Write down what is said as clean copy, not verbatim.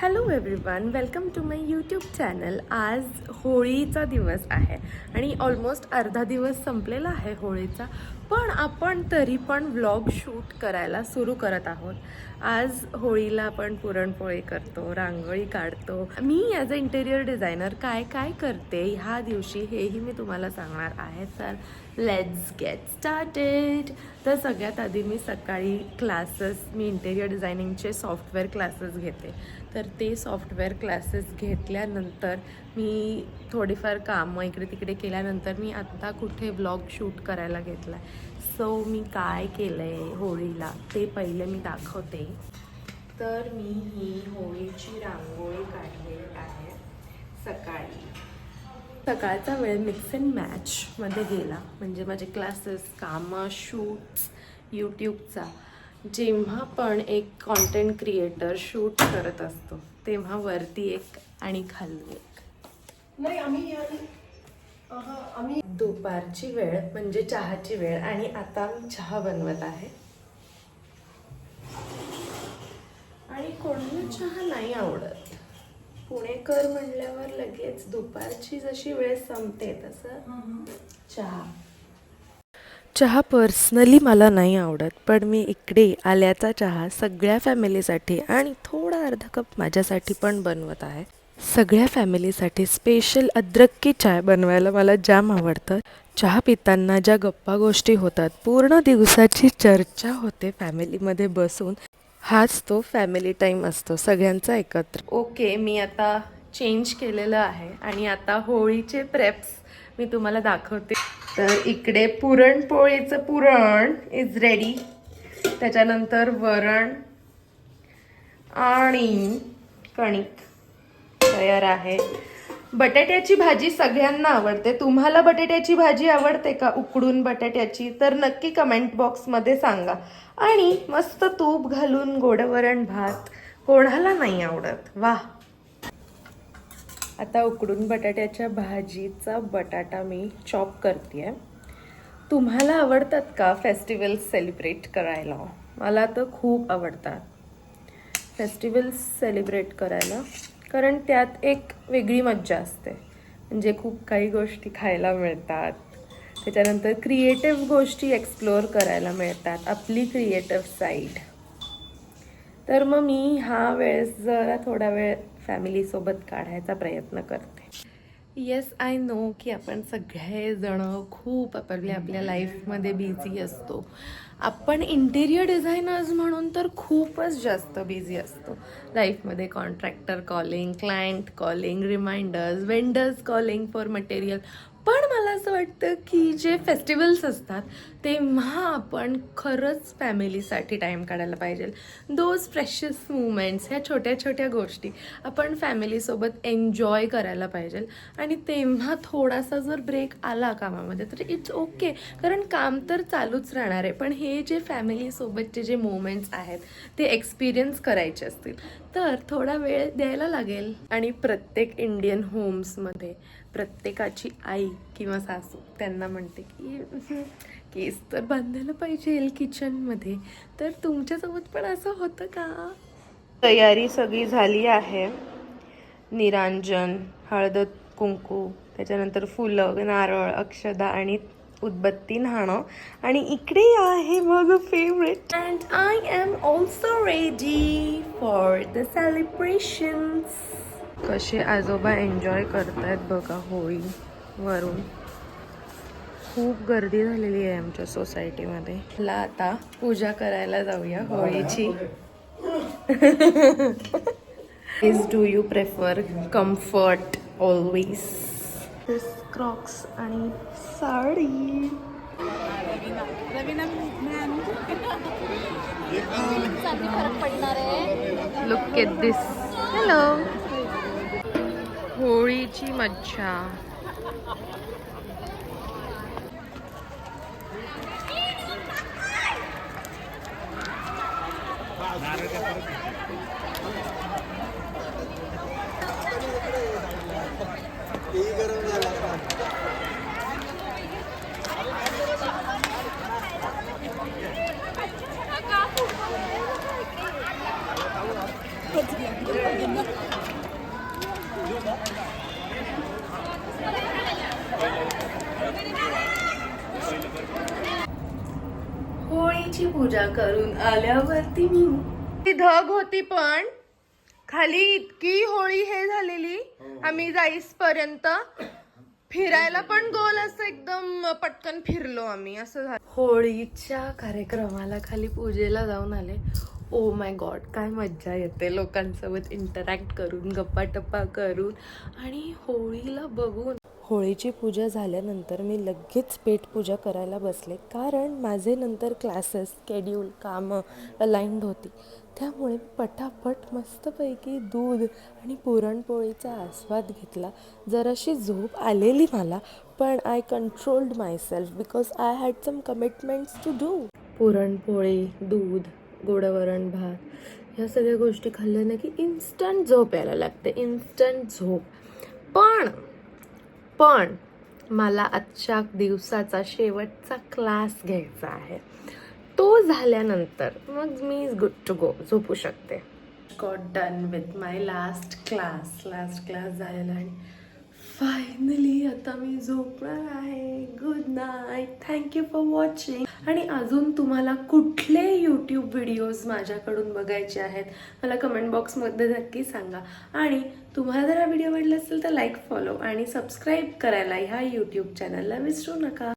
Hello everyone, welcome to my YouTube channel. आज होळीचा दिवस आहे आणि ऑलमोस्ट अर्धा दिवस संपलेला आहे होळीचा, पण आपण तरी पण व्लॉग शूट करायला सुरू करत आहोत. आज होळीला आपण पुरणपोळी करतो, रांगोळी काढतो. मी ॲज अ इंटेरियर डिझायनर काय काय करते ह्या दिवशी हेही मी तुम्हाला सांगणार आहे. तर लेट्स गेट स्टार्टेड. तर सगळ्यात आधी मी सकाळी मी इंटेरियर डिझायनिंगचे सॉफ्टवेअर क्लासेस घेते. तर ते सॉफ्टवेअर क्लासेस घेतल्यानंतर मी थोडीफार कामं इकडे तिकडे केल्यानंतर मी आत्ता कुठे व्लॉग शूट करायला घेतला आहे. सो मी काय केलं आहे होळीला ते पहिले मी दाखवते. तर मी ही होळीची रांगोळी काढलेली आहे सकाळी. सकाळचा वेळ मिक्स अँड मॅचमध्ये गेला, म्हणजे माझे क्लासेस, कामं, शूट्स, यूट्यूबचा. जेव्हा पण एक कॉन्टेंट क्रिएटर शूट करत असतो तेव्हा वरती एक आणि खाली एक. नाही आम्ही दुपारची वेळ म्हणजे चहाची वेळ आणि आता मी चहा बनवत आहे. आणि कोणाला चहा नाही आवडत. पुणेकर म्हणल्यावर लगेच दुपारची जशी वेळ संपते तसं चहा पर्सनली मला नाही आवडत, पण मी इकडे आल्याचा चहा सगळ्या फॅमिलीसाठी आणि थोडा अर्धा कप माझ्यासाठी पण बनवत आहे. सगळ्या फॅमिलीसाठी स्पेशल अद्रक की चाय बनवायला मला जाम आवडतं. चहा पिताना ज्या गप्पा गोष्टी होतात, पूर्ण दिवसाची चर्चा होते फॅमिलीमध्ये बसून, हाच तो फॅमिली टाईम असतो सगळ्यांचा एकत्र. ओके, मी आता चेंज केलेलं आहे आणि आता होळीचे प्रेप्स मी तुम्हाला दाखवते. तर इकडे पुरणपोळीचं पुरण इज रेडी. त्याच्यानंतर वरण आणि कणिक तयार आहे. बटाट्याची भाजी सगळ्यांना आवडते. तुम्हाला बटाट्याची भाजी आवडते का, उकडून बटाट्याची? तर नक्की कमेंट बॉक्समध्ये सांगा. आणि मस्त तूप घालून गोडवरण भात कोणाला नाही आवडत. वाह. आता उकडून बटाट्याच्या भाजीचा बटाटा मी चॉप करते. तुम्हाला आवडतात का फेस्टिवल्स सेलिब्रेट करायला? मला तर खूप आवडतात फेस्टिवल्स सेलिब्रेट करायला, कारण त्यात एक वेगळी मज्जा असते. म्हणजे खूप काही गोष्टी खायला मिळतात, त्याच्यानंतर क्रिएटिव्ह गोष्टी एक्सप्लोअर करायला मिळतात, आपली क्रिएटिव्ह साईड. तर मग मी हा वेळेस जरा थोडा वेळ फॅमिलीसोबत काढायचा प्रयत्न करते. येस, आय नो की आपण सगळेजणं खूप आपल्या लाईफमध्ये बिझी असतो. आपण इंटेरियर डिझायनर्स म्हणून तर खूपच जास्त बिझी असतो लाईफमध्ये. Contractor calling, client calling, reminders, vendors calling for material. पण मला असं वाटतं की जे फेस्टिवल्स असतात तेव्हा आपण खरंच फॅमिलीसाठी टाईम काढायला पाहिजे. दोज प्रेशियस मुमेंट्स, ह्या छोट्या छोट्या गोष्टी आपण फॅमिलीसोबत एन्जॉय करायला पाहिजे. आणि तेव्हा थोडासा जर ब्रेक आला कामामध्ये तर इट्स ओके, कारण काम तर चालूच राहणार आहे. पण हे जे फॅमिलीसोबतचे जे मोमेंट्स आहेत ते एक्सपिरियन्स करायचे असतील तर थोडा वेळ द्यायला लागेल. आणि प्रत्येक इंडियन होम्समध्ये प्रत्येकाची आई किंवा सासू त्यांना म्हणते की केस तर बांधायला पाहिजे किचनमध्ये. तर तुमच्यासोबत पण असं होतं का? तयारी सगळी झाली आहे. निरांजन, हळद कुंकू, त्याच्यानंतर फुलं, नारळ, अक्षदा आणि उदबत्ती न्हाणं. आणि इकडे आहे माझं favourite. And I am also ready for the celebrations. कसे आजोबा एन्जॉय करतायत बघा होळी वरून. खूप गर्दी झालेली आहे आमच्या सोसायटीमध्ये. मला आता पूजा करायला जाऊया होळीची. Is do you prefer comfort always? This crocs आणि sari. Look at this. Hello. होळीची मज्जा. होळीची पूजा करून आल्यावरती मी धग होती, पण खाली इतकी होळी हे झालेली आम्ही जाईस पर्यंत. फिरायला पण गोल असं एकदम पटकन फिरलो आम्ही, असं झालं. होळीच्या कार्यक्रमाला खाली पूजेला जाऊन आले. ओ माय गॉड, काय मज्जा येते लोकांसोबत इंटरॅक्ट करून, गप्पा टप्पा करून आणि होळीला बघून. होळीची पूजा झाल्यानंतर मी लगेच पेटपूजा करायला बसले, कारण माझे नंतर क्लासेस, शेड्यूल, कामं अलाइंड होती. त्यामुळे पटापट मस्तपैकी दूध आणि पुरणपोळीचा आस्वाद घेतला. जराशी झोप आलेली मला, पण I controlled myself because I had some commitments to do. Puran poli, दूध, गोडवरण भात ह्या सगळ्या गोष्टी खाल्ल्याने की इन्स्टंट झोप यायला लागते, इन्स्टंट झोप. पण मला आजच्या दिवसाचा शेवटचा क्लास घ्यायचा आहे. तो झाल्यानंतर मग मी गुड टू गो, झोपू शकते. Got done with my last class झालेला आणि फायनली आता मी झोपणार आहे. Good night, thank you for watching. आणि अजून तुम्हाला कुठले यूट्यूब व्हिडिओज माझ्याकडून बघायचे आहेत मला कमेंट बॉक्समध्ये नक्की सांगा. आणि तुम्हाला जर हा व्हिडिओ आवडला असेल तर लाईक, फॉलो आणि सबस्क्राईब करायला ह्या यूट्यूब चॅनलला विसरू नका.